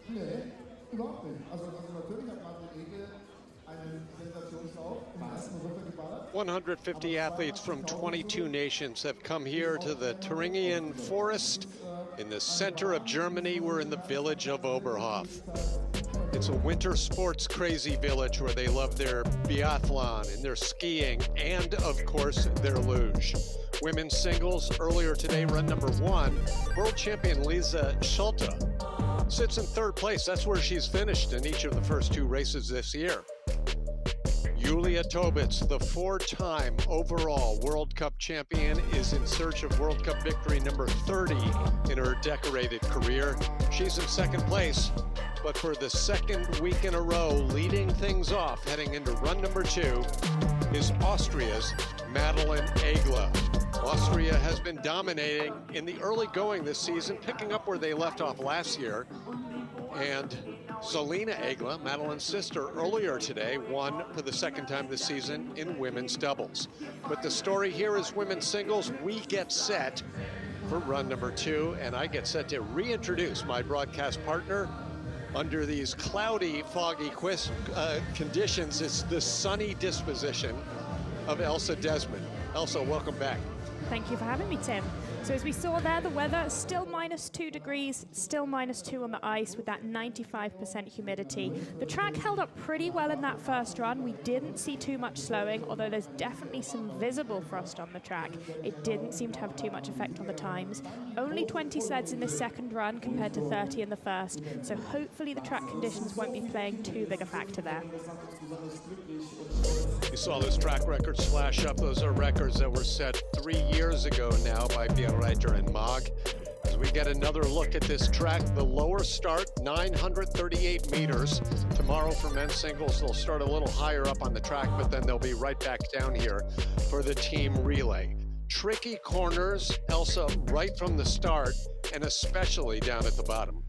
Nee, überhaupt nicht. Also natürlich hat Martin Egel einen Sensationslauf im ersten runtergeballert. 150 athletes from 22 nations have come here to the Thuringian Forest in the center of Germany. We're in the village of Oberhof. It's a winter sports crazy village where they love their biathlon and their skiing and, of course, their luge. Women's singles earlier today, run number 1, world champion Lisa Schulte sits in 3rd place. That's where she's finished in each of the first 2 races this year. Julia Tobitz, the 4-time overall World Cup champion, is in search of World Cup victory number 30 in her decorated career. She's in 2nd place, but for the 2nd week in a row, leading things off, heading into run number 2, is Austria's Madeleine Egler. Austria has been dominating in the early going this season, picking up where they left off last year. And Selina Egler, Madeleine's sister, earlier today won for the 2nd time this season in women's doubles. But the story here is women's singles. We get set for run number 2, and I get set to reintroduce my broadcast partner. Under these cloudy, foggy conditions, it's the sunny disposition of Elsa Desmond. Elsa, welcome back. Thank you for having me, Tim. So as we saw there, the weather still -2 degrees, still -2 on the ice with that 95% humidity. The track held up pretty well in that first run. We didn't see too much slowing, although there's definitely some visible frost on the track. It didn't seem to have too much effect on the times. Only 20 sleds in the second run compared to 30 in the first, so hopefully the track conditions won't be playing too big a factor there. You saw those track records flash up. Those are records that were set 3 years ago now by Bierreiter and Mag. As we get another look at this track, the lower start, 938 meters. Tomorrow for men's singles, they'll start a little higher up on the track, but then they'll be right back down here for the team relay. Tricky corners, Elsa, right from the start, and especially down at the bottom.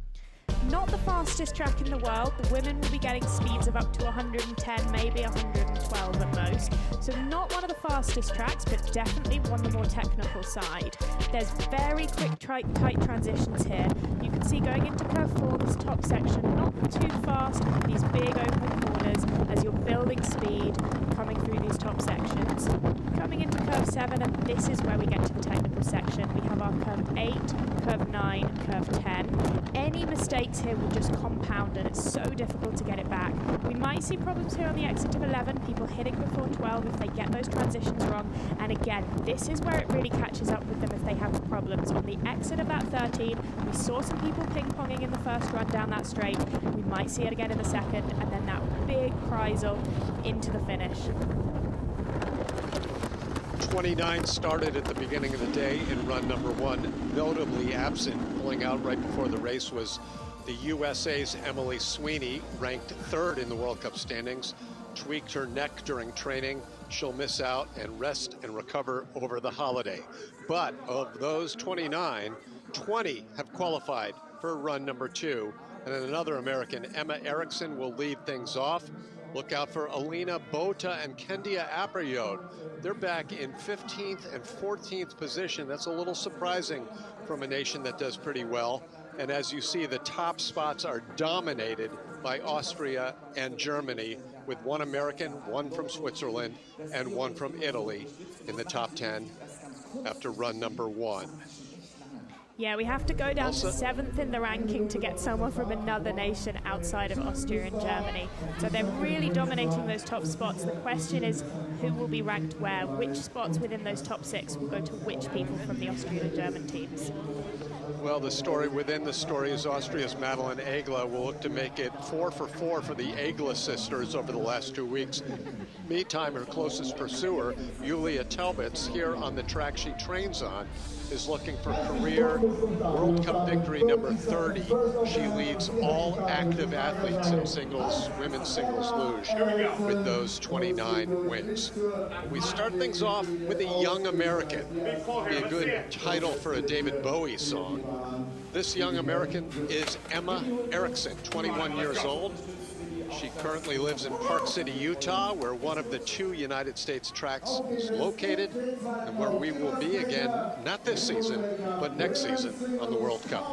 Not the fastest track in the world. The women will be getting speeds of up to 110, maybe 112 at most. So not one of the fastest tracks, but definitely one of the more technical side. There's very quick, tight transitions here. You can see going into curve 4, this top section, not too fast, these big open corners as you're building speed coming through these top sections. Coming into curve 7, and this is where we get to the technical section. We have our curve 8, curve 9, curve 10. Any mistakes here will just compound, and it's so difficult to get it back. We might see problems here on the exit of 11, people hitting before 12 if they get those transitions wrong. And again, this is where it really catches up with them if they have problems. On the exit of that 13, we saw some people ping-ponging in the first run down that straight. We might see it again in the second, and then that big Kreisel into the finish. 29 started at the beginning of the day in run number 1. Notably absent, pulling out right before the race, was the USA's Emily Sweeney, ranked 3rd in the World Cup standings. Tweaked her neck during training. She'll miss out and rest and recover over the holiday. But of those 29, 20 have qualified for run number 2. And then another American, Emma Eriksson, will lead things off. Look out for Alina Bota and Kendia Aprayode. They're back in 15th and 14th position. That's a little surprising from a nation that does pretty well. And as you see, the top spots are dominated by Austria and Germany, with 1 American, 1 from Switzerland, and 1 from Italy in the top 10 after run number 1. Yeah, we have to go down to 7th in the ranking to get someone from another nation outside of Austria and Germany. So they're really dominating those top spots. The question is who will be ranked where, which spots within those top 6 will go to which people from the Austrian and German teams. Well, the story within the story is Austria's Madeleine Egler will look to make it 4 for 4 for the Egler sisters over the last 2 weeks. Meantime, her closest pursuer, Julia Tobitz, here on the track she trains on, is looking for career World Cup victory number 30. She leads all active athletes in singles, women's singles luge, with those 29 wins. We start things off with a young American. Be a good title for a David Bowie song. This young American is Emma Eriksson, 21 years old. She currently lives in Park City, Utah, where one of the 2 United States tracks is located, and where we will be again, not this season, but next season on the World Cup.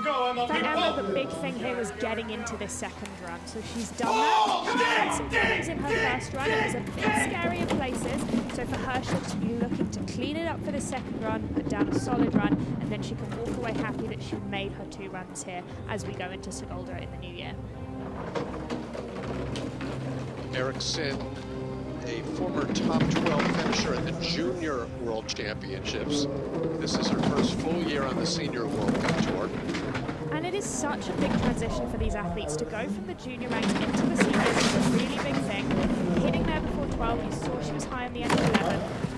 For Emma, the big thing here was getting into this second run. So she's done that. She had some problems in her first run. It was a bit scary in places. So for her, she'll be looking to clean it up for the second run, put down a solid run, and then she can walk away happy that she made her 2 runs here as we go into Sigulda in the new year. Eriksson, a former top 12 finisher at the Junior World Championships. This is her first full year on the Senior World Cup Tour. And it is such a big transition for these athletes to go from the junior ranks into the seniors. It's a really big thing. Hitting there before 12, you saw she was high on the end of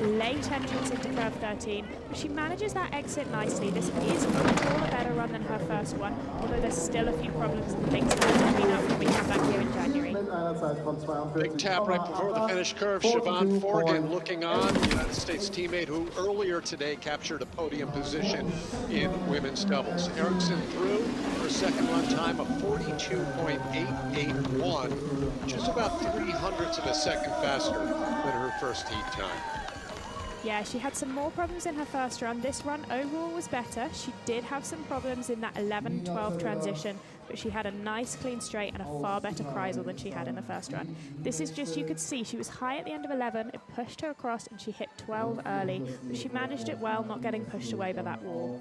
11, late entrance into curve 13, but she manages that exit nicely. This is overall a better run than her first one, although there's still a few problems and things to clean up when we come back here in January. Big tap right before the finish curve. Siobhan Forgan looking on, the United States teammate who earlier today captured a podium position in women's doubles. Eriksson through her second run time of 42.881, which is about 0.03 of a second faster than her first heat time. Yeah, she had some more problems in her first run. This run overall was better. She did have some problems in that 11-12 transition, but she had a nice clean straight and a far better Kreisel than she had in the first run. This is just, you could see she was high at the end of 11, it pushed her across and she hit 12 early, but she managed it well, not getting pushed away by that wall.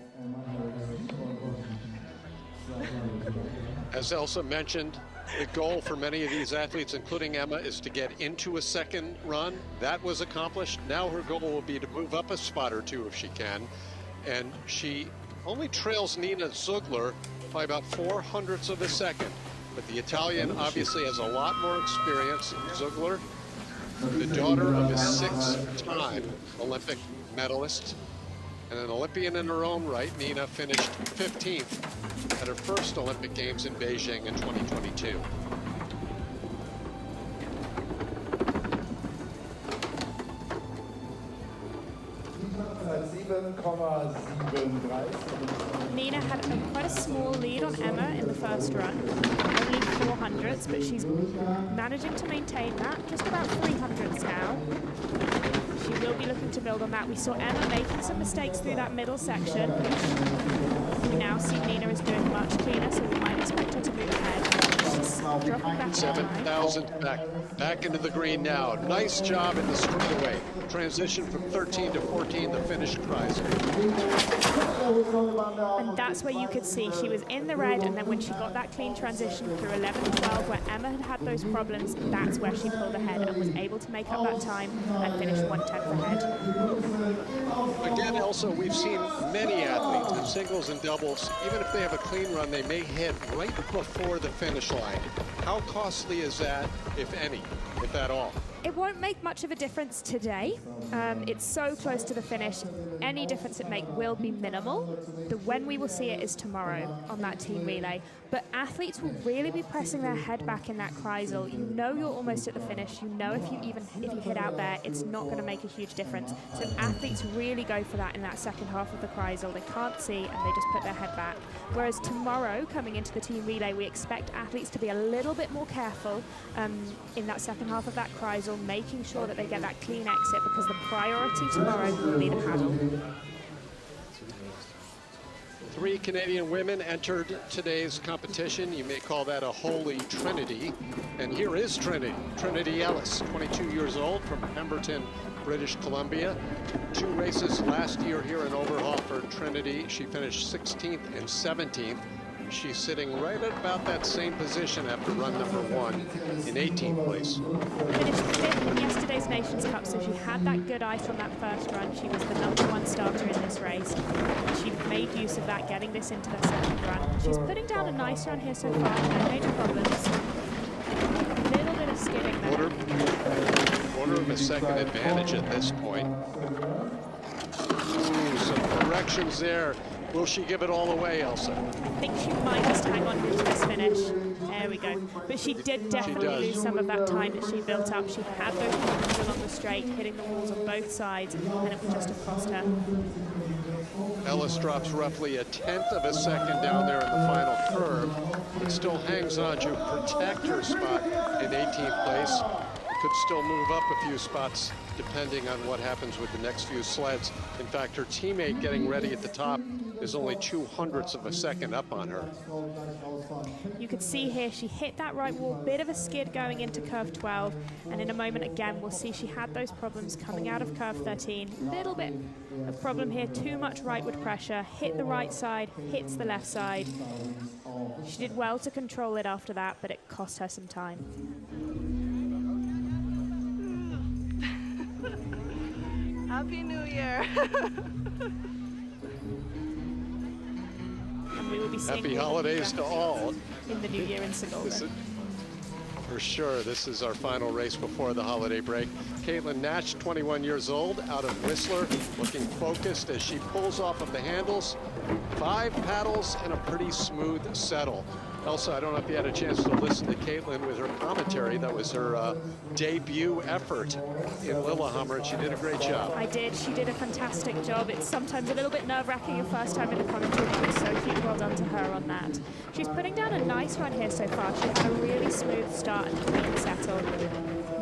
As Elsa mentioned, the goal for many of these athletes, including Emma, is to get into a second run. That was accomplished. Now her goal will be to move up a spot or 2 if she can. And she only trails Nina Zugler by about 0.04 of a second. But the Italian obviously has a lot more experience. Zugler, the daughter of a 6-time Olympic medalist and an Olympian in her own right, Nina finished 15th at her first Olympic Games in Beijing in 2022. Nina had quite a small lead on Emma in the first run, only 400ths, but she's managing to maintain that, just about 300ths now. She will be looking to build on that. We saw Emma making some mistakes through that middle section. We now see Nina is doing much cleaner, so we might expect her to move ahead. She's dropping back 7,000 back into the green now. Nice job in the straightaway. Transition from 13 to 14, the finish Kreisel. And that's where you could see she was in the red, and then when she got that clean transition through 11-12, where Emma had those problems, that's where she pulled ahead and was able to make up that time and finish 1/10 ahead. Again, Elsa, we've seen many athletes in singles and doubles, even if they have a clean run, they may hit right before the finish line. How costly is that, if any, if at all? It won't make much of a difference today. It's so close to the finish. Any difference it makes will be minimal. When we will see it is tomorrow on that team relay. But athletes will really be pressing their head back in that Kreisel. You know you're almost at the finish. You know if you hit out there, it's not going to make a huge difference. So athletes really go for that in that second half of the Kreisel. They can't see and they just put their head back. Whereas tomorrow, coming into the team relay, we expect athletes to be a little bit more careful in that second half of that Kreisel, making sure that they get that clean exit, because the priority tomorrow will be the paddle. 3 Canadian women entered today's competition. You may call that a holy trinity. And here is Trinity. Trinity Ellis, 22 years old, from Pemberton, British Columbia. 2 races last year here in Oberhof for Trinity. She finished 16th and 17th. She's sitting right at about that same position after run number 1 in 18th place. Finished 5th in yesterday's Nations Cup, so she had that good ice on that first run. She was the #1 starter in this race. She made use of that, getting this into the second run. She's putting down a nice run here so far, no major problems. A little bit of skidding there. Quarter of a second advantage at this point. Ooh, some corrections there. Will she give it all away, Elsa? I think she might just hang on here to this finish. There we go. But she did definitely lose some of that time that she built up. She had those problems along the straight, hitting the walls on both sides, and it would just have cost her. Ellis drops roughly a 1/10 of a second down there in the final curve, but still hangs on to protect her spot in 18th place. Could still move up a few spots depending on what happens with the next few sleds. In fact, her teammate getting ready at the top is only 2/100ths of a second up on her. You could see here she hit that right wall, bit of a skid going into curve 12, and in a moment again we'll see she had those problems coming out of curve 13. Little bit of problem here, too much rightward pressure, hit the right side, hits the left side. She did well to control it after that, but it cost her some time. Happy New Year. And we will be seeing Happy holidays to all. In the new year in Sigolden. For sure, this is our final race before the holiday break. Caitlin Nash, 21 years old, out of Whistler, looking focused as she pulls off of the handles. 5 paddles and a pretty smooth settle. Elsa, I don't know if you had a chance to listen to Caitlin with her commentary. That was her debut effort in Lillehammer, and she did a great job. I did. She did a fantastic job. It's sometimes a little bit nerve-wracking your first time in the commentary, but it was so huge. Well done to her on that. She's putting down a nice run here so far. She had a really smooth start and clean settle.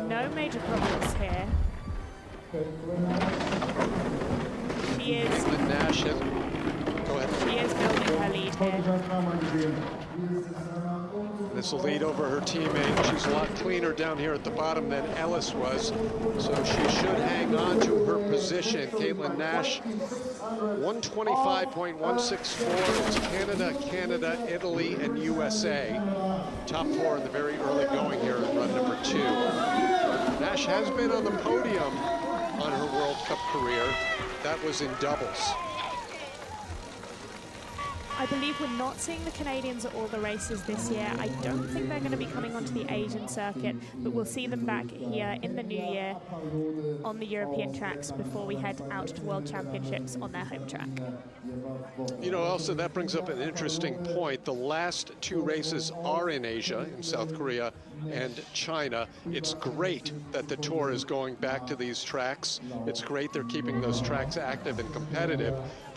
No major problems here. She is... Caitlin Nash has... Go ahead. She is building her lead here. This will lead over her teammate. She's a lot cleaner down here at the bottom than Ellis was, so she should hang on to her position. Caitlin Nash, 125.164. It's Canada, Italy, and USA. Top 4 in the very early going here in run number 2. Nash has been on the podium on her World Cup career. That was in doubles. I believe we're not seeing the Canadians at all the races this year. I don't think they're going to be coming onto the Asian circuit, but we'll see them back here in the new year on the European tracks before we head out to World Championships on their home track. You know, Elsa, that brings up an interesting point. The last 2 races are in Asia, in South Korea and China. It's great that the Tour is going back to these tracks. It's great they're keeping those tracks active and competitive.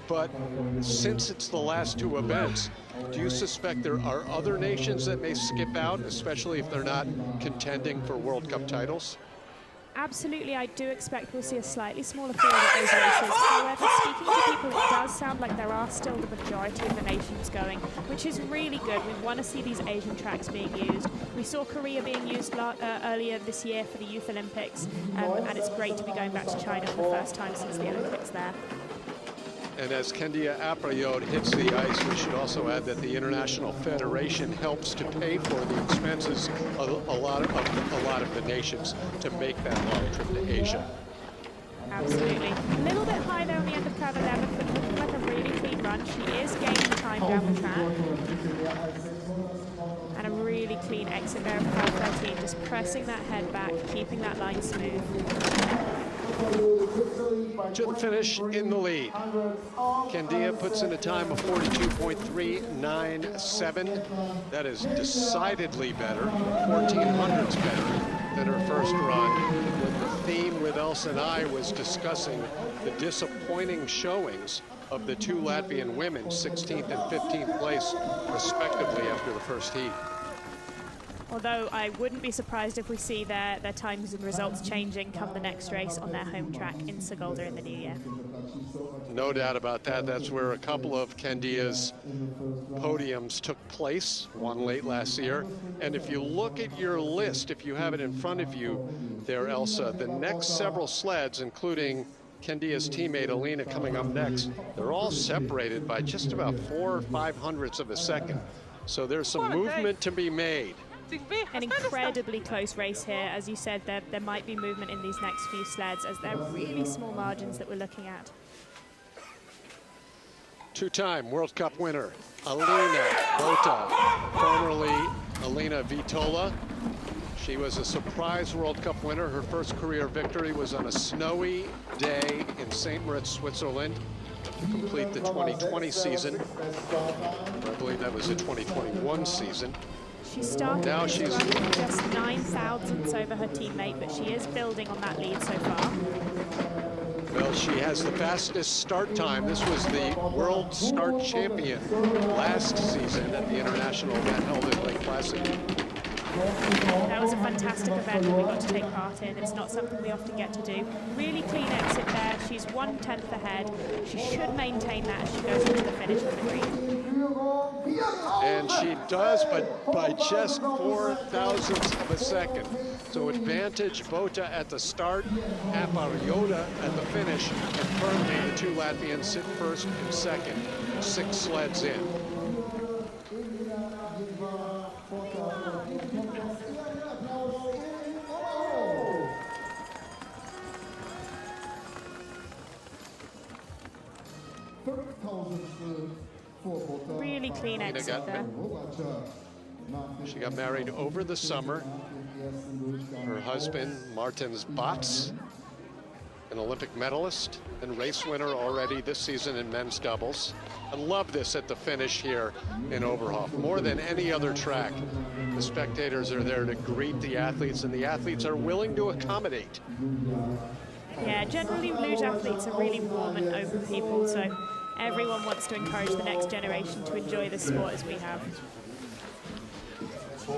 But since it's the last 2 events, do you suspect there are other nations that may skip out, especially if they're not contending for World Cup titles? Absolutely, I do expect we'll see a slightly smaller field at those races. However, speaking to people, it does sound like there are still the majority of the nations going, which is really good. We want to see these Asian tracks being used. We saw Korea being used earlier this year for the Youth Olympics, and it's great to be going back to China for the first time since the Olympics there. And as Kendia Aprayode hits the ice, we should also add that the International Federation helps to pay for the expenses of a lot of the nations to make that long trip to Asia. Absolutely. A little bit high there on the end of curve 11, but looking like a really clean run. She is gaining time down the track. And a really clean exit there of curve 13, just pressing that head back, keeping that line smooth. To the finish in the lead. Kendia puts in a time of 42.397. That is decidedly better, 1400ths better than her first run. The theme with Elsa and I was discussing the disappointing showings of the 2 Latvian women, 16th and 15th place, respectively, after the first heat. Although I wouldn't be surprised if we see their times and results changing come the next race on their home track in Sigolden in the new year. No doubt about that. That's where a couple of Kendia's podiums took place, one late last year. And if you look at your list, if you have it in front of you there, Elsa, the next several sleds, including Kendia's teammate Alina coming up next, they're all separated by just about 4 or 500ths of a second. So there's some movement to be made. An incredibly close race here. As you said, there might be movement in these next few sleds as they're really small margins that we're looking at. 2-time World Cup winner, Alina Bota, formerly Alina Vitola. She was a surprise World Cup winner. Her first career victory was on a snowy day in St. Moritz, Switzerland, to complete the 2020 season. I believe that was the 2021 season. She started now this she's run just 9 thousandths over her teammate, but she is building on that lead so far. Well, she has the fastest start time. This was the world start champion last season at the international event held in Lake Placid. That was a fantastic event that we got to take part in. It's not something we often get to do. Really clean exit there. She's 1/10 ahead. She should maintain that as she goes into the finish of the green. And she does, but by just 4/1000ths of a second. So advantage Bota at the start, Apariota at the finish, and currently the two Latvians sit first and second, 6 sleds in. Really clean exit there. She got married over the summer. Her husband, Martins Bats, an Olympic medalist and race winner already this season in men's doubles. I love this at the finish here in Oberhof. More than any other track, the spectators are there to greet the athletes, and the athletes are willing to accommodate. Yeah, generally luge athletes are really warm and open people, so everyone wants to encourage the next generation to enjoy the sport as we have.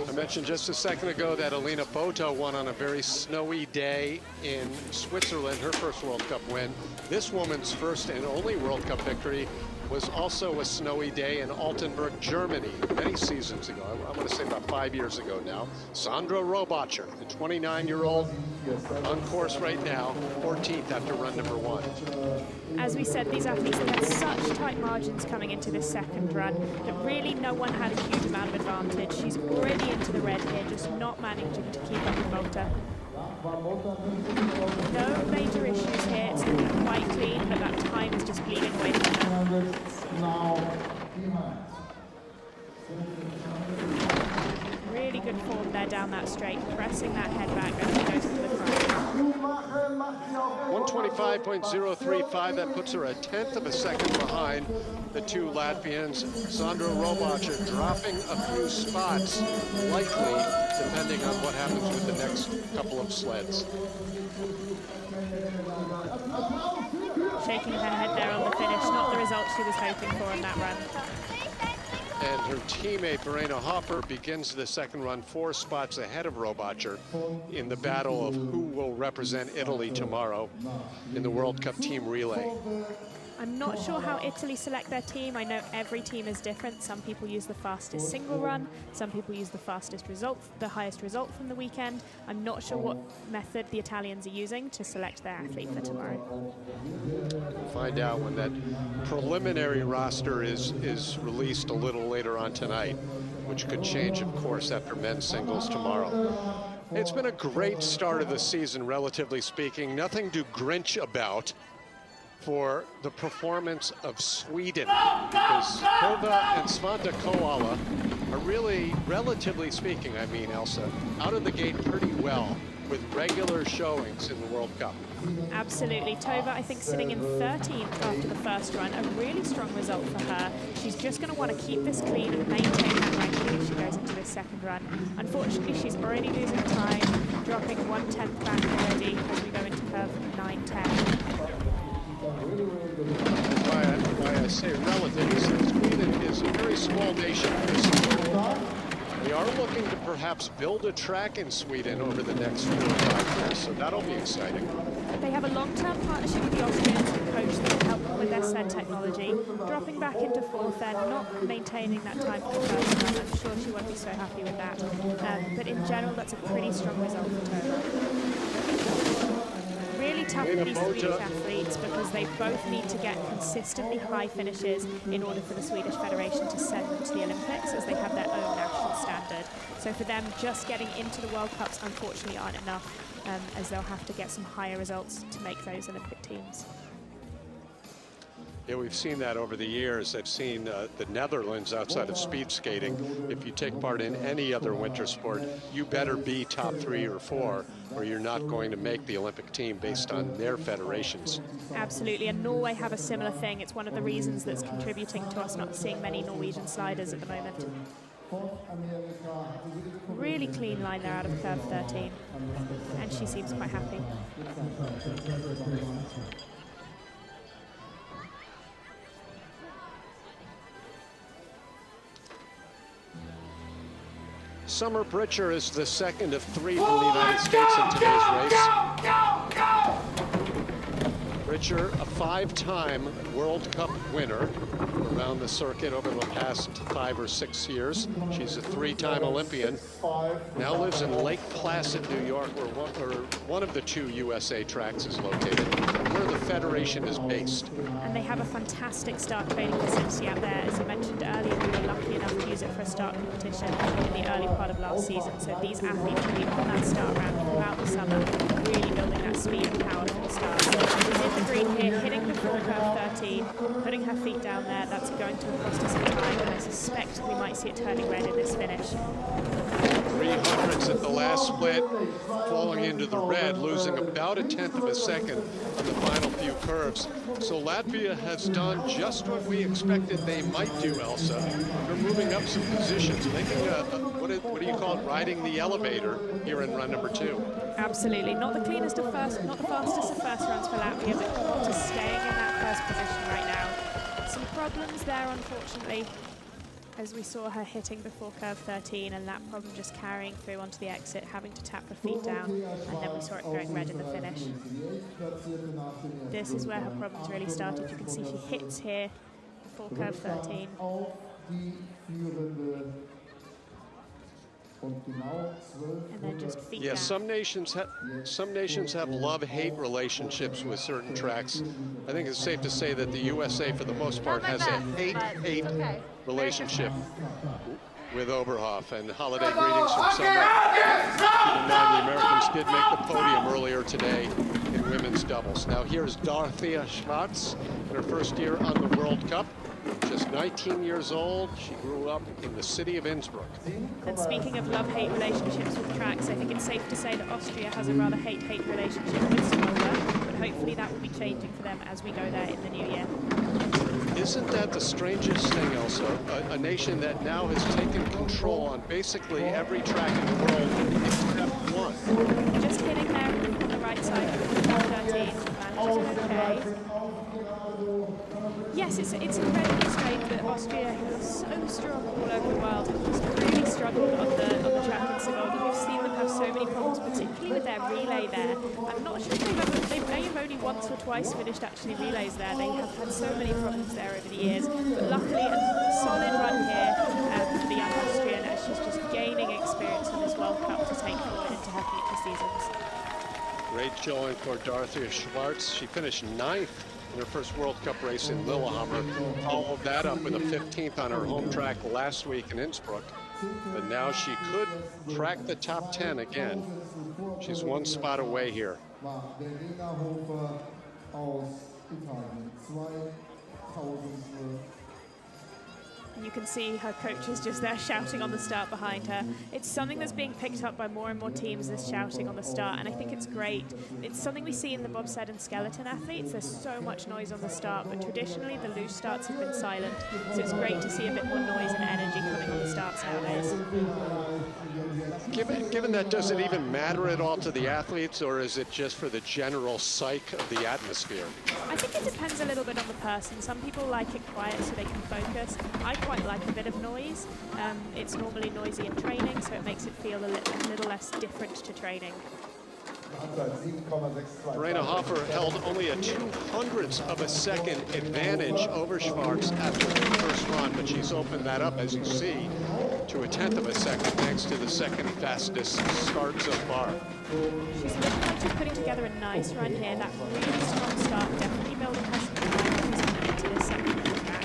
I mentioned just a second ago that Alina Bota won on a very snowy day in Switzerland, her first World Cup win. This woman's first and only World Cup victory was also a snowy day in Altenburg, Germany, many seasons ago. I want to say about 5 years ago now. Sandra Robacher, the 29-year-old, on course right now, 14th after run number 1. As we said, these athletes had such tight margins coming into this second run that really no one had a huge amount of advantage. She's already into the red here, just not managing to keep up with Bota. No major issues here, it's looking quite clean, but that time is just bleeding away from her. Really good form there down that straight, pressing that head back as she goes to the front. 125.035, that puts her 1/10 of a second behind the two Latvians. Sandra Robacher dropping a few spots, likely, depending on what happens with the next couple of sleds. Shaking her head there on the finish, not the result she was hoping for in that run. And her teammate, Verena Hoffer, begins the second run 4 spots ahead of Robacher in the battle of who will represent Italy tomorrow in the World Cup team relay. I'm not sure how Italy select their team. I know every team is different. Some people use the fastest single run. Some people use the fastest result, the highest result from the weekend. I'm not sure what method the Italians are using to select their athlete for tomorrow. We'll find out when that preliminary roster is released a little later on tonight, which could change, of course, after men's singles tomorrow. It's been a great start of the season, relatively speaking. Nothing to grinch about for the performance of Sweden, because Tova and Svante Koala are really, relatively speaking, I mean, Elsa, out of the gate pretty well with regular showings in the World Cup. Absolutely. Tova, I think, sitting in 13th after the first run, a really strong result for her. She's just going to want to keep this clean and maintain that ranking as she goes into this second run. Unfortunately, she's already losing time, dropping 1/10 back already as we go into curve 9-10. Why I say relative is that Sweden is a very small nation. We are looking to perhaps build a track in Sweden over the next 4 or 5 years, so that'll be exciting. They have a long-term partnership with the Austrians who coach them and help them with their sled technology. Dropping back into 4th then, not maintaining that time for the first run. I'm sure she won't be so happy with that. But in general, that's a pretty strong result for Tova. Really tough for these Swedish athletes because they both need to get consistently high finishes in order for the Swedish Federation to send them to the Olympics, as they have their own national standard. So for them, just getting into the World Cups unfortunately aren't enough, as they'll have to get some higher results to make those Olympic teams. Yeah, we've seen that over the years. I've seen the Netherlands outside of speed skating. If you take part in any other winter sport, you better be top 3 or 4, or you're not going to make the Olympic team based on their federations. Absolutely, and Norway have a similar thing. It's one of the reasons that's contributing to us not seeing many Norwegian sliders at the moment. Really clean line there out of curve 13, and she seems quite happy. Summer Pritchard is the second of 3 from the United States in today's race. Pritchard, a 5-time World Cup winner around the circuit over the past 5 or 6 years. She's a 3-time Olympian. Now lives in Lake Placid, New York, where one of the 2 USA tracks is located, where the federation is based. And they have a fantastic start training facility out there. As I mentioned earlier, we were lucky enough to use it for a start competition in the early part of last season. So these athletes will be on that start round throughout the summer, really building that speed and power for the start. So she's in the green here, hitting the full curve 13, putting her feet down there. That's going to cost us some time, and I suspect we might see it turning red in this finish. 300s at the last split, falling into the red, losing about 1/10 of a second in the final few curves. So Latvia has done just what we expected they might do, Elsa. They're moving up some positions, making what do you call it, riding the elevator here in run number 2. Absolutely, not the cleanest of first, not the fastest of first runs for Latvia, but just staying in that first position right now. Some problems there, unfortunately, as we saw her hitting before curve 13, and that problem just carrying through onto the exit, having to tap her feet down, and then we saw it going red in the finish. This is where her problems really started. You can see she hits here before curve 13. And then just feet down. Some nations have love-hate relationships with certain tracks. I think it's safe to say that the USA, for the most part, has a hate-hate relationship with Oberhof. And holiday greetings from summer. Keep in mind, the Americans did make the podium earlier today in women's doubles. Now here's Dorothea Schwartz in her first year on the World Cup. Just 19 years old, she grew up in the city of Innsbruck. And speaking of love-hate relationships with tracks, I think it's safe to say that Austria has a rather hate-hate relationship with Smolder, but hopefully that will be changing for them as we go there in the new year. Isn't that the strangest thing, Elsa? A nation that now has taken control on basically every track in the world except one. Just hitting there on the right side of 13, manages okay. Yes, it's incredibly strange that Austria, who are so strong all over the world, have just really struggled on the track in Sledding. We've seen them have so many problems, particularly with their relay there. I'm not sure they may have only once or twice finished actually relays there. They have had so many problems there over the years. But luckily, a solid run here for the young Austrian as she's just gaining experience in this World Cup to take forward into her future seasons. Great showing for Dorothea Schwartz. She finished 9th in her first World Cup race in Lillehammer. Followed that up with a 15th on her home track last week in Innsbruck. But now she could crack the top 10 again. She's one spot away here. You can see her coach is just there shouting on the start behind her. It's something that's being picked up by more and more teams, this shouting on the start, and I think it's great. It's something we see in the bobsled and skeleton athletes. There's so much noise on the start, but traditionally the loose starts have been silent, so it's great to see a bit more noise and energy coming on the starts nowadays. Given that, does it even matter at all to the athletes, or is it just for the general psyche of the atmosphere? I think it depends a little bit on the person. Some people like it quiet so they can focus. I quite like a bit of noise. It's normally noisy in training, so it makes it feel a little less different to training. Verena Hofer held only a 0.02 of a second advantage over Schwartz after the first run, but she's opened that up, as you see, to a 1/10 of a second, thanks to the second fastest start so far. She's looking like she's putting together a nice run here. That really strong start, definitely building her some confidence into this second track.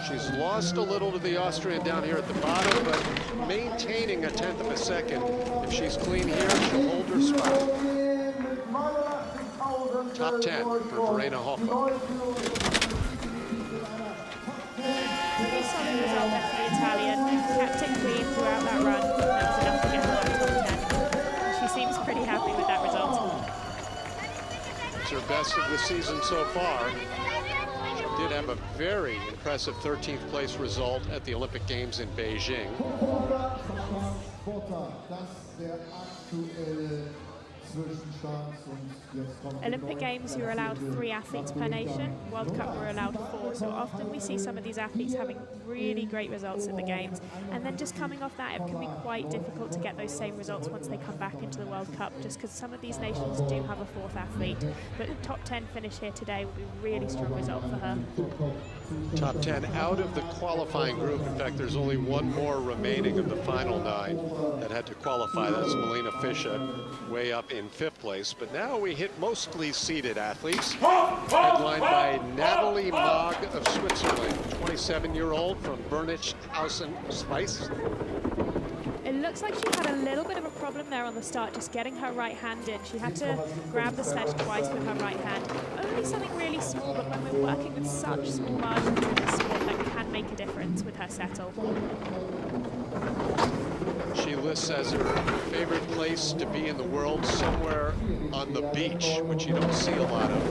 She's lost a little to the Austrian down here at the bottom, but maintaining a 1/10 of a second. If she's clean here, she'll hold her spot. Top 10 for Verena Hofer. Pretty solid result there for the Italian. Kept it clean throughout that run. That was enough to get her on top 10. She seems pretty happy with that result. It's her best of the season so far. Did have a very impressive 13th place result at the Olympic Games in Beijing. Olympic Games, you're allowed 3 athletes per nation. World Cup, we're allowed 4. So often we see some of these athletes having really great results at the Games. And then just coming off that, it can be quite difficult to get those same results once they come back into the World Cup, just because some of these nations do have a 4th athlete. But a top 10 finish here today would be a really strong result for her. Top 10 out of the qualifying group. In fact, there's only one more remaining of the final 9 that had to qualify. That's Melina Fischer, way up in 5th place. But now we hit mostly seated athletes, headlined by Natalie Maag of Switzerland, 27-year-old from Bernitshausen, Schweiz. It looks like she had a little bit of a problem there on the start, just getting her right hand in. She had to grab the sledge twice with her right hand. Only something really small, but when we're working with such small margins in this sport, that can make a difference with her settle. She lists as her favorite place to be in the world somewhere on the beach, which you don't see a lot of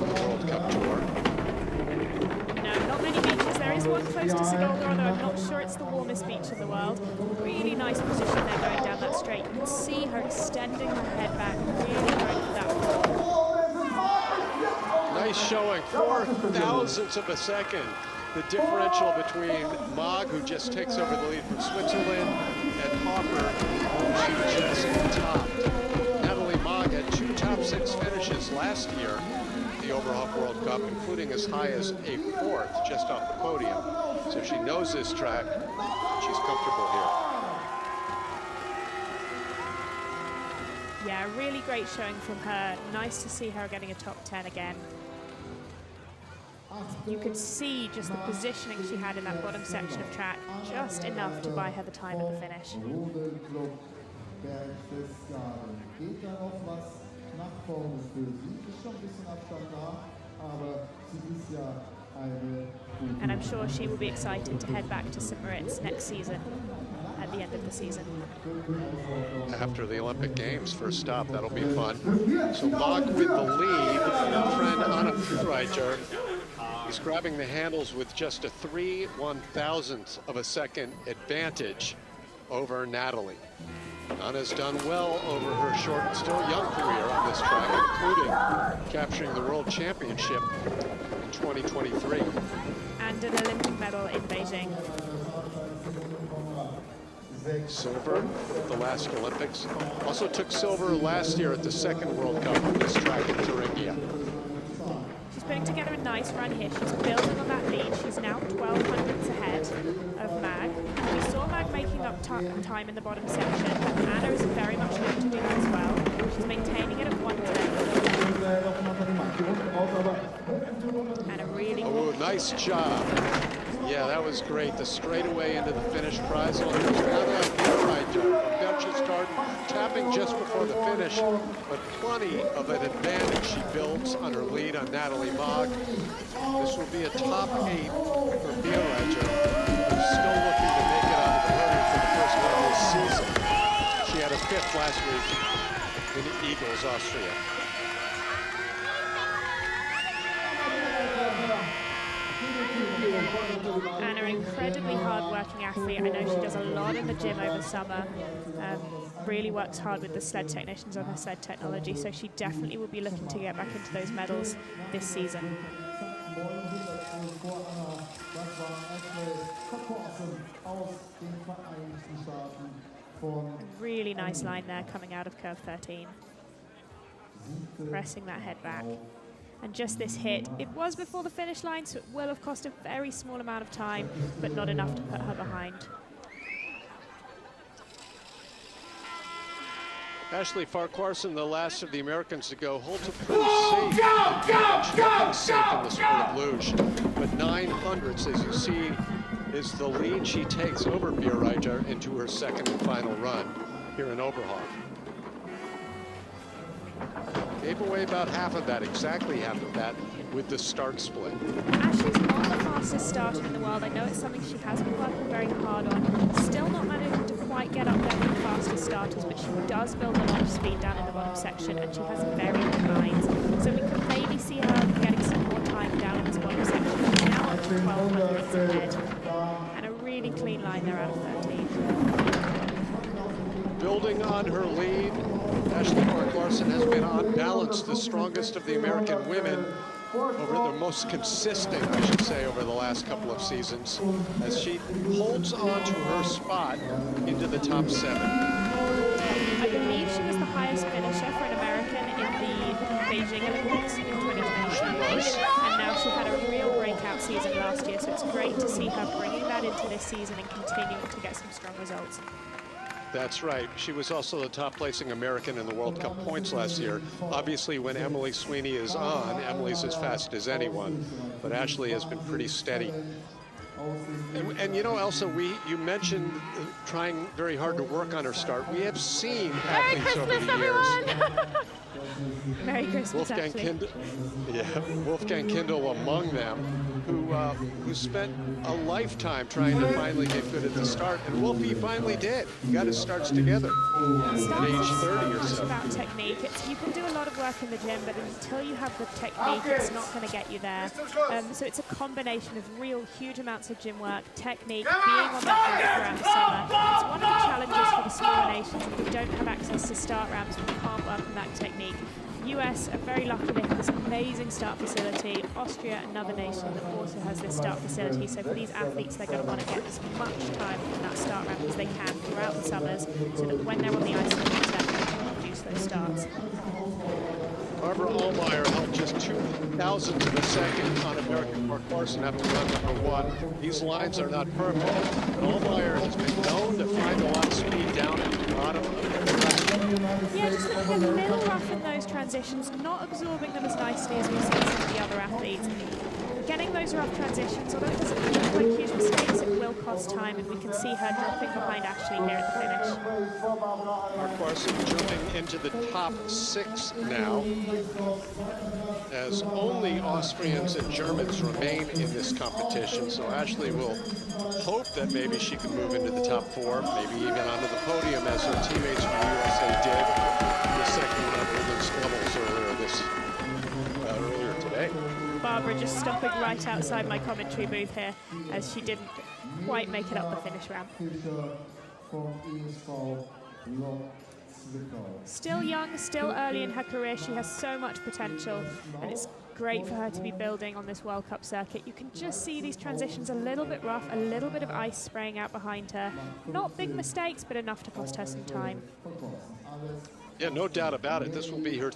on the World Cup Tour. No, not many beaches. There is one close to Sigolda, although I'm not sure it's the warmest beach in the world. Really nice position there going down that straight. You can see her extending her head back, really going for that fall. Nice showing, 4/1000ths of a second. The differential between Maag, who just takes over the lead from Switzerland, and Hopper, who she just topped. Natalie Maag had 2 top 6 finishes last year at the Oberhof World Cup, including as high as a 4th just off the podium. So she knows this track. She's comfortable here. Yeah, really great showing from her. Nice to see her getting a top 10 again. You could see just the positioning she had in that bottom section of track, just enough to buy her the time at the finish. And I'm sure she will be excited to head back to St. Moritz next season, at the end of the season. After the Olympic Games, first stop, that'll be fun. So Maag with the lead, and our friend Anna Friedreicher is grabbing the handles with just a 3/1000th of a second advantage over Natalie. Anna's done well over her short and still young career on this track, including capturing the World Championship in 2023. And an Olympic medal in Beijing. Silver at the last Olympics. Also took silver last year at the 2nd World Cup on this track in Thuringia. She's putting together a nice run here. She's building on that lead. She's now 12/100ths ahead of Maag. We saw Maag making up time in the bottom section. Anna is very much going to do that as well. She's maintaining it at 1:10. Anna really... Oh, nice job. Yeah, that was great. The straightaway into the finish prize. Tapping just before the finish, but plenty of an advantage she builds on her lead on Natalie Maag. This will be a top 8 for Bierreicher, who's still looking to make it onto the podium for the first time this season. She had a 5th last week in Eagles, Austria. Anna, an incredibly hard-working athlete. I know she does a lot in the gym over summer. Really works hard with the sled technicians on her sled technology, so she definitely will be looking to get back into those medals this season. A really nice line there coming out of curve 13. Pressing that head back. And just this hit, it was before the finish line, so it will have cost a very small amount of time, but not enough to put her behind. Ashley Farquharson, the last of the Americans to go, holds a pretty safe. Nothing safe in the sport of luge, but 900ths, as you see, is the lead she takes over Bierreicher into her 2nd and final run here in Oberhof. Gave away about half of that, exactly half of that, with the start split. Ashley's not the fastest starter in the world. I know it's something she has been working very hard on. Still not managing to quite get up there with the fastest starters, but she does build a lot of speed down in the bottom section, and she has very good lines. So we could maybe see her getting some more time down in this bottom section. She's now up to 1200ths ahead. And a really clean line there out of 13. Building on her lead, Ashley Clark-Larsen has been on balance the strongest of the American women, over the most consistent, I should say, over the last couple of seasons, as she holds on to her spot into the top 7. I believe she was the highest finisher for an American in the Beijing Olympics in 2022. And now she had a real breakout season last year, so it's great to see her bringing that into this season and continuing to get some strong results. That's right. She was also the top placing American in the World Cup points last year. Obviously, when Emily Sweeney is on, Emily's as fast as anyone, but Ashley has been pretty steady. And you know, Elsa, you mentioned trying very hard to work on her start. We have seen athletes over the years. Merry Christmas, Wolfgang Kindl among them, who spent a lifetime trying to finally get good at the start, and Wolfie finally did. He got his starts together at age 30 or so. About technique. You can do a lot of work in the gym, but until you have the technique, it's not going to get you there. So it's a combination of real huge amounts of gym work, technique, being on that ramp throughout the summer. It's one of the challenges for the smaller nations that we don't have access to start ramps, we can't work on that technique. US are very lucky they have this amazing start facility. Austria, another nation that also has this start facility. So for these athletes, they're going to want to get as much time on that start ramp as they can throughout the summers, so that when they're on the ice in the winter, they can produce those starts. Barbara Allmeyer held just 2,000 of a second on American Clark-Larsen after run number 1. These lines are not perfect, but Allmeyer has been known to find a lot of speed down at the bottom of the track. Yeah, just looking a little rough in those transitions, not absorbing them as nicely as we've seen some of the other athletes. Getting those rough transitions, although it doesn't look like huge mistakes, it will cost time, and we can see her dropping behind Ashley here at the finish. Clark-Larsen jumping into the top 6 now, as only Austrians and Germans remain in this competition. So Ashley will hope that maybe she can move into the top 4, maybe even onto the podium, as her teammates from the USA did in the second round of women's doubles earlier today. Barbara just stopping right outside my commentary booth here, as she didn't quite make it up the finish ramp. Still young, still early in her career, she has so much potential, and it's great for her to be building on this World Cup circuit. You can just see these transitions a little bit rough, a little bit of ice spraying out behind her. Not big mistakes, but enough to cost her some time. Yeah, no doubt about it. This will be her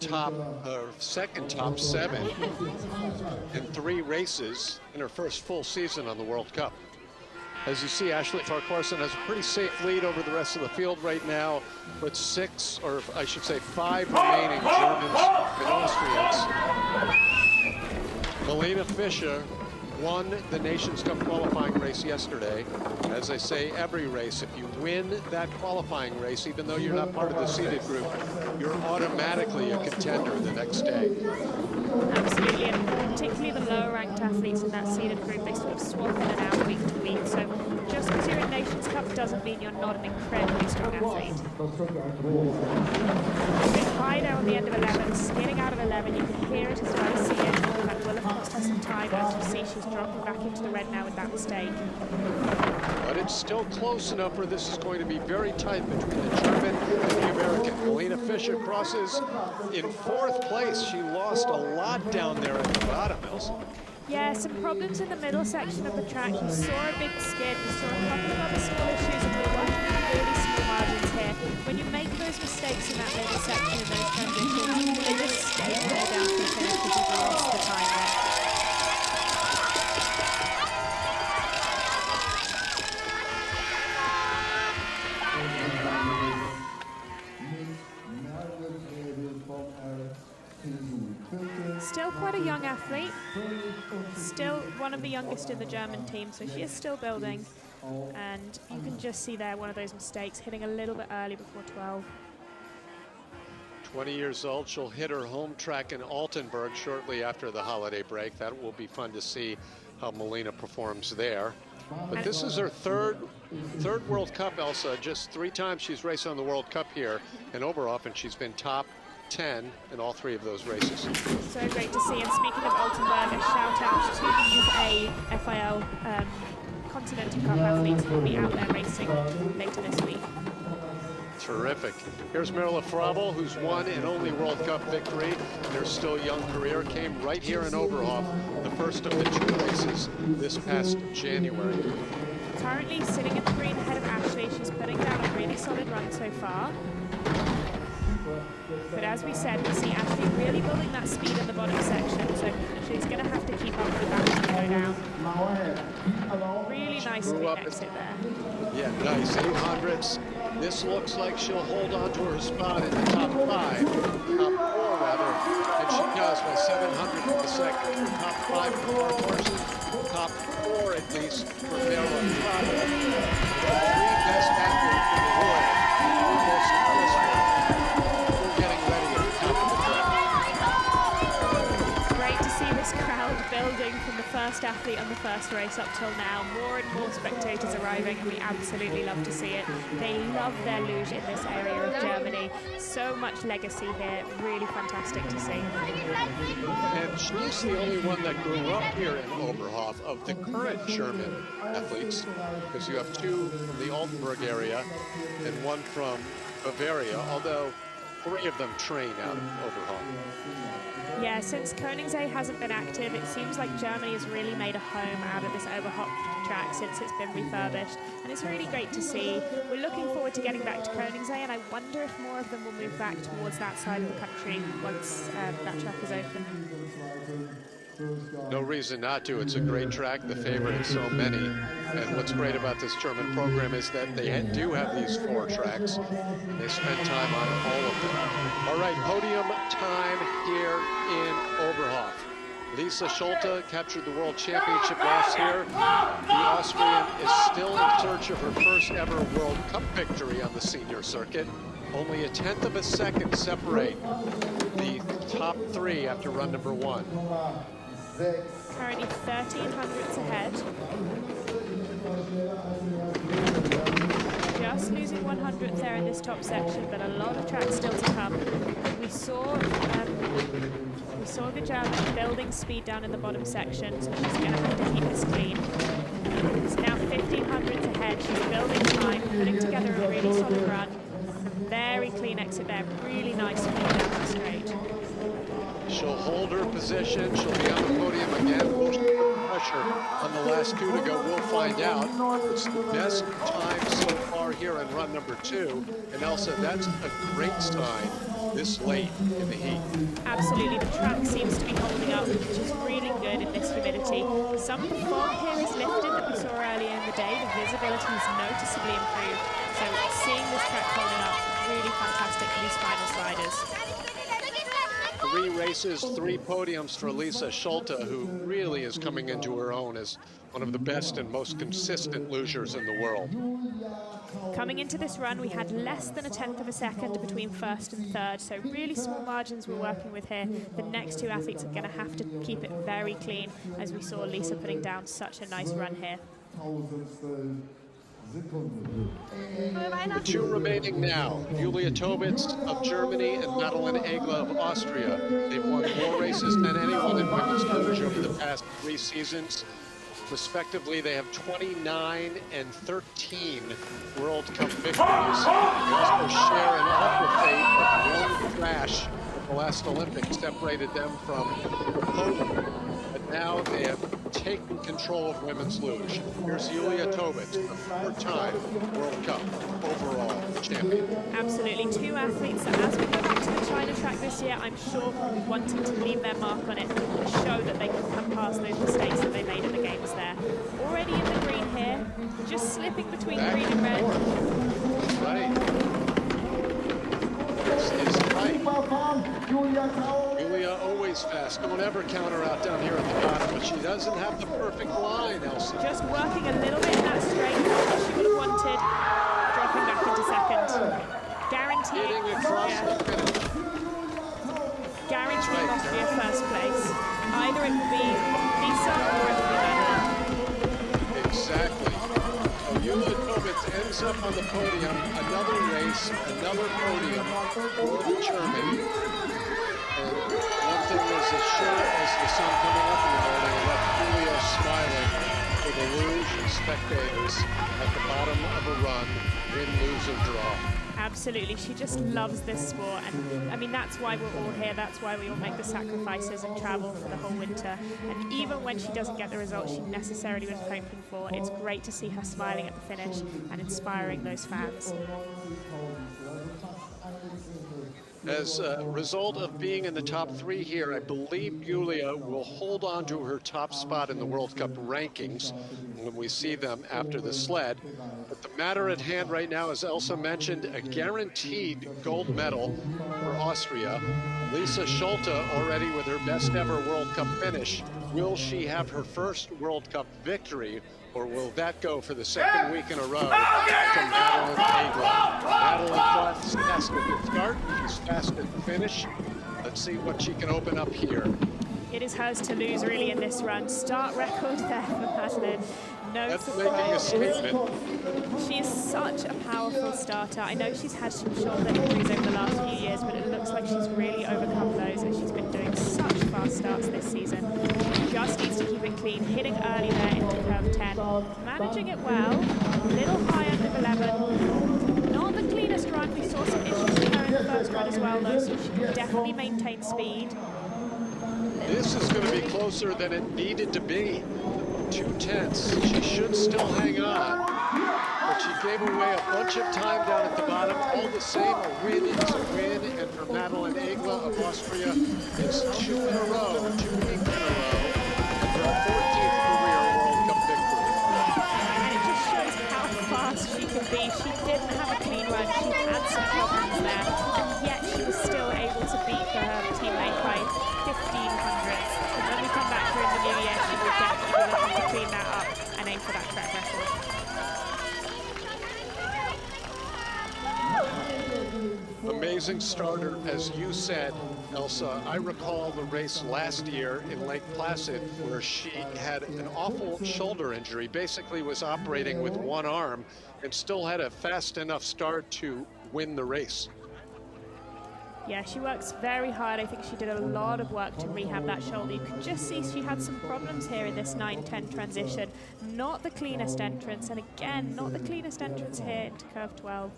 second top 7 in 3 races in her first full season on the World Cup. As you see, Ashley Clark-Larsen has a pretty safe lead over the rest of the field right now, with 6, or I should say 5 remaining Germans and Austrians. Melina Fischer won the Nations Cup qualifying race yesterday. As I say, every race, if you win that qualifying race, even though you're not part of the seeded group, you're automatically a contender the next day. Absolutely, and particularly the lower ranked athletes in that seeded group, they sort of swap in and out week to week. So just because you're in Nations Cup doesn't mean you're not an incredibly strong athlete. A bit high there on the end of 11, skidding out of 11, you can hear it as well as see it. That will have cost her some time, but as you see, she's dropping back into the red now with that mistake. But it's still close enough where this is going to be very tight between the German and the American. Melina Fischer crosses in 4th place. She lost a lot down there at the bottom, Elsa. Yeah, some problems in the middle section of the track. You saw a big skid, you saw a couple of other small issues, and we're working on really small margins here. When you make those mistakes in that middle section in those transitions, they just stay there down to the finish because you've lost the time there. Still quite a young athlete, still one of the youngest in the German team, so she is still building, and you can just see there one of those mistakes, hitting a little bit early before 12. 20 years old, she'll hit her home track in Altenburg shortly after the holiday break. That will be fun to see how Melina performs there. But this is her third World Cup, Elsa. Just 3 times she's raced on the World Cup here in Oberhof, and she's been top 10 in all 3 of those races. So great to see. And speaking of Altenburg, a shout out to the UK FIL Continental Cup athletes who will be out there racing later this week. Terrific. Here's Mirla Frabel, who's won and only World Cup victory in her still young career, came right here in Oberhof, the first of the 2 races this past January. Currently sitting in the green ahead of Ashley. She's putting down a really solid run so far. But as we said, we see Ashley really building that speed in the bottom section, so she's going to have to keep up with that as we go down. Really nice clean exit there. Yeah, nice. 800s. This looks like she'll hold on to her spot in the top 5, top 4 rather, and she does by 700 of a second. Top 5 for her horses, top 4 at least for Mirla Frabel. The 3 best athletes in the world, most successful. We're getting ready at the top of the track. Great to see this crowd building from the first athlete on the first race up till now. More and more spectators arriving, and we absolutely love to see it. They love their luge in this area of Germany. So much legacy here, really fantastic to see. And she's the only one that grew up here in Oberhof of the current German athletes, because you have 2 from the Altenburg area and 1 from Bavaria, although 3 of them train out of Oberhof. Yeah, since Koningsee hasn't been active, it seems like Germany has really made a home out of this Oberhof track since it's been refurbished, and it's really great to see. We're looking forward to getting back to Koningsee, and I wonder if more of them will move back towards that side of the country once that track is open. No reason not to. It's a great track, the favorite of so many. And what's great about this German program is that they do have these 4 tracks. They spend time on all of them. All right, podium time here in Oberhof. Lisa Schulte captured the World Championship last year. The Austrian is still in search of her first ever World Cup victory on the senior circuit. Only a 1/10 of a second separate the top 3 after run number 1. Currently 1300ths ahead. Just losing 100th there in this top section, but a lot of track still to come. We saw the German building speed down in the bottom section, so she's going to have to keep this clean. It's now 1500ths ahead. She's building time, putting together a really solid run. Very clean exit there, really nice speed down the straight. She'll hold her position. She'll be on the podium again. Will she put pressure on the last 2 to go? We'll find out. It's the best time so far here in run number 2. And Elsa, that's a great sign this late in the heat. Absolutely, the track seems to be holding up, which is really good in this humidity. Some of the fog here is lifted that we saw earlier in the day. The visibility is noticeably improved. So seeing this track holding up, really fantastic for these final sliders. 3 races, 3 podiums for Lisa Schulte, who really is coming into her own as one of the best and most consistent lugers in the world. Coming into this run, we had less than a 1/10 of a second between first and third, so really small margins we're working with here. The next 2 athletes are going to have to keep it very clean, as we saw Lisa putting down such a nice run here. The 2 remaining now, Julia Tobitz of Germany and Madeleine Egle of Austria. They've won more races than anyone in women's luge over the past 3 seasons. Respectively, they have 29 and 13 World Cup victories. They also share an awful fate of 1 crash at the last Olympics separated them from the podium. But now they have taken control of women's luge. Here's Julia Tobitz, the 4-time World Cup overall champion. Absolutely, 2 athletes that, as we go back to the China track this year, I'm sure will be wanting to leave their mark on it and show that they can come past those mistakes that they made at the games there. Already in the green here, just slipping between green and red. Right. It's right. Julia always fast. Don't ever count her out down here at the bottom, but she doesn't have the perfect line, Elsa. Just working a little bit in that straight, as she would have wanted, dropping back into second. Guaranteeing Austria first place. Either it will be Lisa or it will be Madeline. Exactly. So Julia Tobitz ends up on the podium. Another race, another podium for the German. And one thing is as sure as the sun coming up in the morning, I left Julia smiling for the luge and spectators at the bottom of a run, win, lose, or draw. Absolutely, she just loves this sport, and I mean that's why we're all here, that's why we all make the sacrifices and travel for the whole winter. And even when she doesn't get the results she necessarily was hoping for, it's great to see her smiling at the finish and inspiring those fans. As a result of being in the top 3 here, I believe Julia will hold on to her top spot in the World Cup rankings when we see them after the sled. But the matter at hand right now, as Elsa mentioned, a guaranteed gold medal for Austria. Lisa Schulte already with her best ever World Cup finish. Will she have her first World Cup victory, or will that go for the second week in a row to Madeline Egla? Madeline thought fast at the start, she's fast at the finish. Let's see what she can open up here. It is hers to lose really in this run. Start record there for Madeline. No That's surprise. making a statement. She is such a powerful starter. I know she's had some shoulder injuries over the last few years, but it looks like she's really overcome those, and she's been doing such fast starts this season. Just needs to keep it clean, hitting early there into curve 10, managing it well, a little high end of 11. Not the cleanest run. We saw some issues with her in the first run as well, though, so she can definitely maintain speed. This is going to be closer than it needed to be. 2/10. She should still hang on, but she gave away a bunch of time down at the bottom. All the same, a win is a win, and for Madeline Egla of Austria, it's 2 in a row, 2 weeks in a row, and her 14th career World Cup victory. And it just shows how fast she can be. She didn't have a clean run. She had some problems there, and yet she was still able to beat her teammate by 15 hundredths. And when we come back during the new year, she will definitely be looking to clean that up and aim for that track record. Amazing starter, as you said, Elsa. I recall the race last year in Lake Placid where she had an awful shoulder injury, basically was operating with one arm and still had a fast enough start to win the race. Yeah, she works very hard. I think she did a lot of work to rehab that shoulder. You can just see she had some problems here in this 9-10 transition. Not the cleanest entrance, and again, not the cleanest entrance here into curve 12.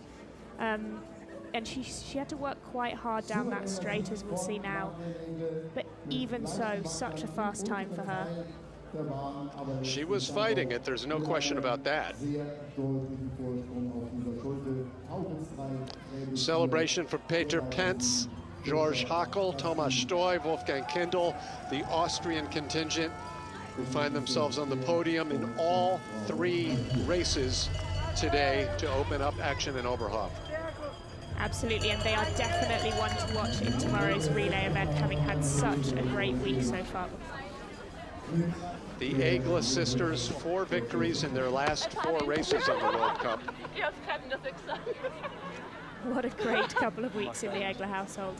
And she had to work quite hard down that straight, as we'll see now. But even so, such a fast time for her. She was fighting it, there's no question about that. Celebration for Peter Pentz, George Hackel, Thomas Stoy, Wolfgang Kindl, the Austrian contingent, who find themselves on the podium in all 3 races today to open up action in Oberhof. Absolutely, and they are definitely one to watch in tomorrow's relay event, having had such a great week so far. The Egla sisters, 4 victories in their last 4 races in the World Cup. What a great couple of weeks in the Egla household.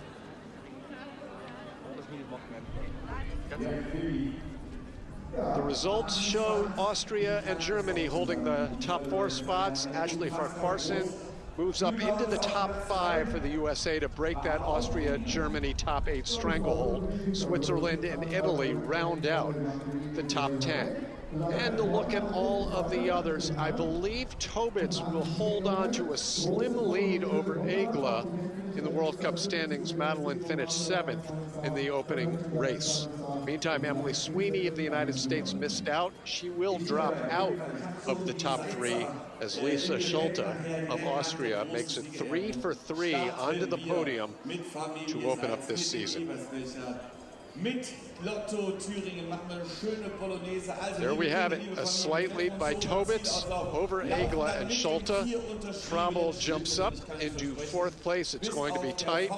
The results show Austria and Germany holding the top 4 spots. Ashley Farquharson moves up into the top 5 for the USA to break that Austria-Germany top 8 stranglehold. Switzerland and Italy round out the top 10. And to look at all of the others, I believe Tobitz will hold on to a slim lead over Egla in the World Cup standings. Madeline finished 7th in the opening race. Meantime, Emily Sweeney of the United States missed out. She will drop out of the top 3 as Lisa Schulte of Austria makes it 3 for 3 onto the podium to open up this season. There we have it, a slight lead by Tobitz over Egla and Schulte. Frabel jumps up into 4th place. It's going to be tight.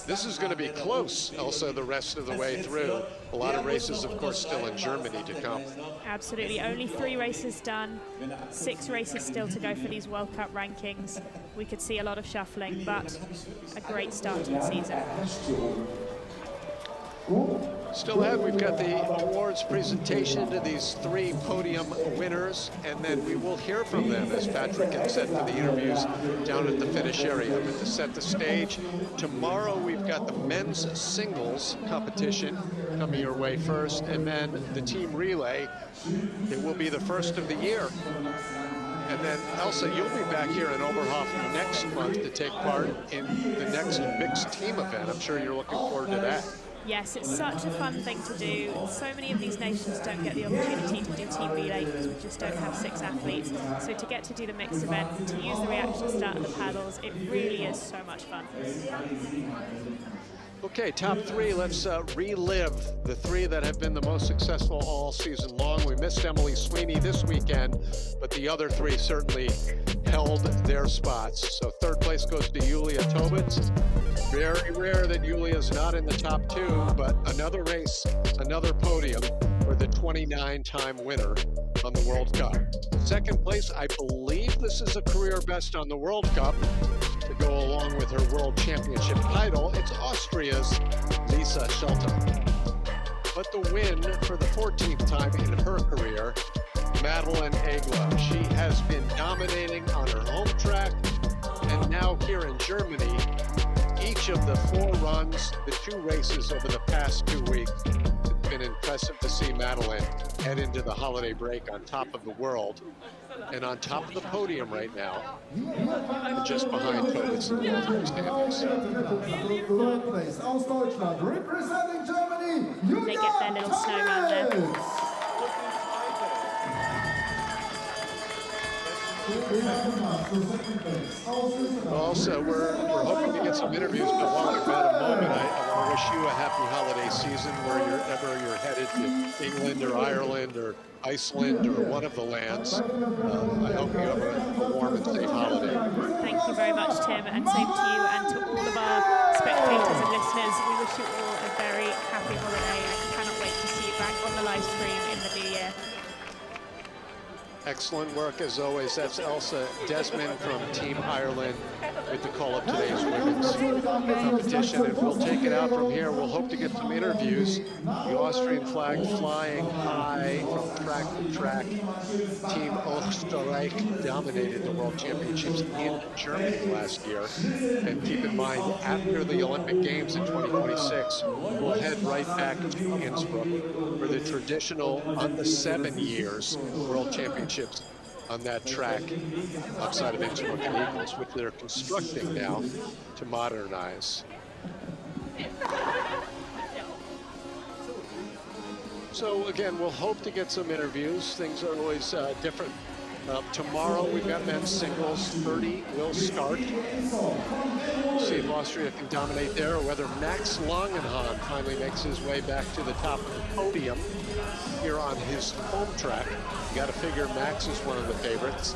This is going to be close, Elsa, the rest of the way through. A lot of races, of course, still in Germany to come. Absolutely, only 3 races done, 6 races still to go for these World Cup rankings. We could see a lot of shuffling, but a great start to the season. Still ahead, we've got the awards presentation to these 3 podium winners, and then we will hear from them, as Patrick had said, for the interviews down at the finish area. But to set the stage, tomorrow we've got the men's singles competition coming your way first, and then the team relay. It will be the first of the year. And then, Elsa, you'll be back here in Oberhof next month to take part in the next mixed team event. I'm sure you're looking forward to that. Yes, it's such a fun thing to do. So many of these nations don't get the opportunity to do team relay because we just don't have 6 athletes. So to get to do the mixed event, to use the reaction start and the paddles, it really is so much fun. Okay, top 3, let's relive the 3 that have been the most successful all season long. We missed Emily Sweeney this weekend, but the other 3 certainly held their spots. So 3rd place goes to Julia Tobitz. Very rare that Julia's not in the top 2, but another race, another podium for the 29-time winner on the World Cup. 2nd place, I believe this is a career best on the World Cup to go along with her World Championship title. It's Austria's Lisa Schulte. But the win for the 14th time in her career, Madeline Egla. She has been dominating on her home track, and now here in Germany, each of the 4 runs, the 2 races over the past 2 weeks, it's been impressive to see Madeline head into the holiday break on top of the world and on top of the podium right now, and just behind Tobitz in the world standings. They get their little snowman there. Also, we're hoping to get some interviews, but while we've had a moment, I want to wish you a happy holiday season wherever you're headed, to England or Ireland or Iceland or one of the lands. I hope you have a warm and safe holiday. Thank you very much, Tim, and same to you and to all of our spectators and listeners. We wish you all a very happy holiday and cannot wait to see you back on the live stream in the new year. Excellent work as always. That's Elsa Desmond from Team Ireland with the call of today's women's competition. And we'll take it out from here. We'll hope to get some interviews. The Austrian flag flying high from track to track. Team Österreich dominated the World Championships in Germany last year. And keep in mind, after the Olympic Games in 2026, we'll head right back to Innsbruck for the traditional, on the 7 years, World Championships on that track outside of Innsbruck and Eagles, which they're constructing now to modernize. So again, we'll hope to get some interviews. Things are always different. Tomorrow we've got men's singles. 30 will start. We'll see if Austria can dominate there, or whether Max Langenhahn finally makes his way back to the top of the podium here on his home track. You got to figure Max is one of the favorites.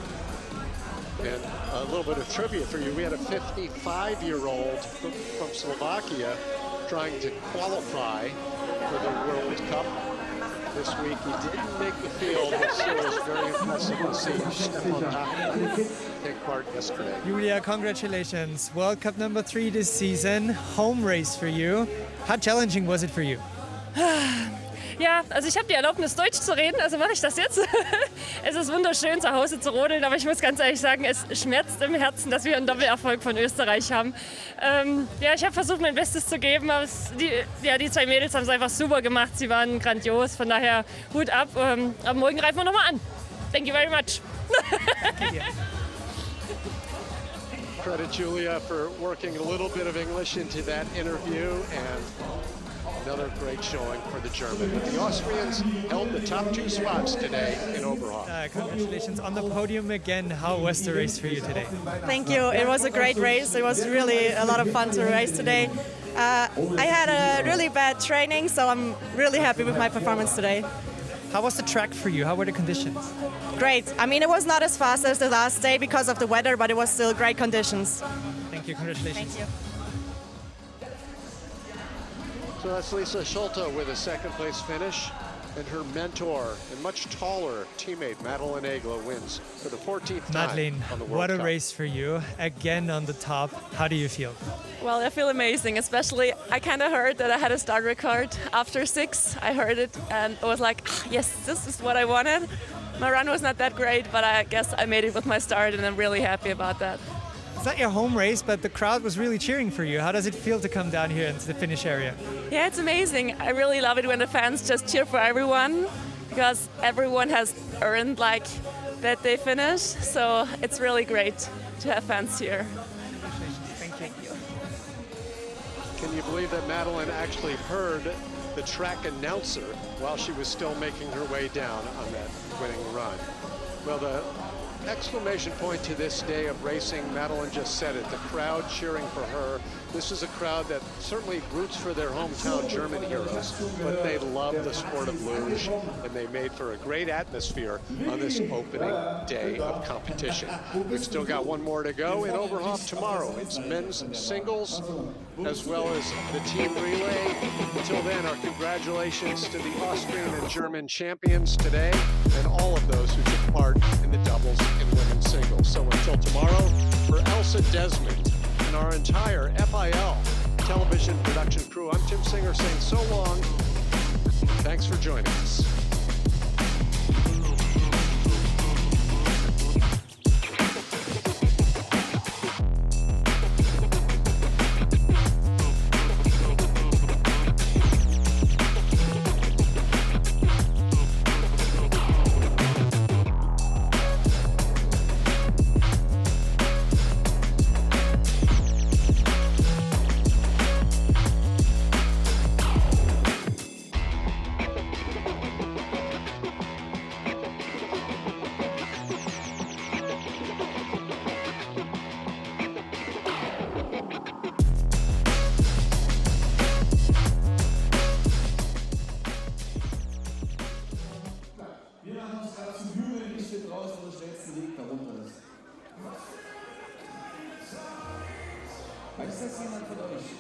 And a little bit of trivia for you. We had a 55-year-old from Slovakia trying to qualify for the World Cup this week. He didn't make the field, but still was very impressive to see Stefan Tachmann take part yesterday. Julia, congratulations. World Cup number 3 this season. Home race for you. How challenging was it for you? Ja, also ich habe die Erlaubnis, Deutsch zu reden, also mache ich das jetzt. Es ist wunderschön, zu Hause zu rodeln, aber ich muss ganz ehrlich sagen, es schmerzt im Herzen, dass wir einen Doppelerfolg von Österreich haben. Ja, ich habe versucht, mein Bestes zu geben, aber die 2 Mädels haben es einfach super gemacht, sie waren grandios, von daher Hut ab. Aber morgen greifen wir nochmal an. Thank you very much. Credit Julia for working a little bit of English into that interview, and another great showing for the German. But the Austrians held the top 2 spots today in Oberhof. Congratulations on the podium again. How was the race for you today? Thank you. It was a great race. It was really a lot of fun to race today. I had a really bad training, so I'm really happy with my performance today. How was the track for you? How were the conditions? Great. I mean, it was not as fast as the last day because of the weather, but it was still great conditions. Thank you. Congratulations. Thank you. So that's Lisa Schulte with a 2nd place finish. and her mentor and much taller teammate, Madeline Egla, wins for the 14th time Madeline, on the World what a Cup. race for you. Again on the top. How do you feel? Well, I feel amazing, especially I kind of heard that I had a start record after 6. I heard it and I was like, yes, this is what I wanted. My run was not that great, but I guess I made it with my start and I'm really happy about that. It's not your home race, but the crowd was really cheering for you. How does it feel to come down here into the finish area? Yeah, it's amazing. I really love it when the fans just cheer for everyone because everyone has earned like that they finish. So it's really great to have fans here. Thank you. Can you believe that Madeline actually heard the track announcer while she was still making her way down on that winning run? Well, the exclamation point to this day of racing, Madeline just said it, the crowd cheering for her. This is a crowd that certainly roots for their hometown German heroes, but they love the sport of luge, and they made for a great atmosphere on this opening day of competition. We've still got one more to go in Oberhof tomorrow. It's men's singles as well as the team relay. Until then, our congratulations to the Austrian and German champions today and all of those who took part in the doubles and women's singles. So until tomorrow, for Elsa Desmond and our entire FIL television production crew, I'm Tim Singer saying so long. Thanks for joining us. Weiß das jemand von euch?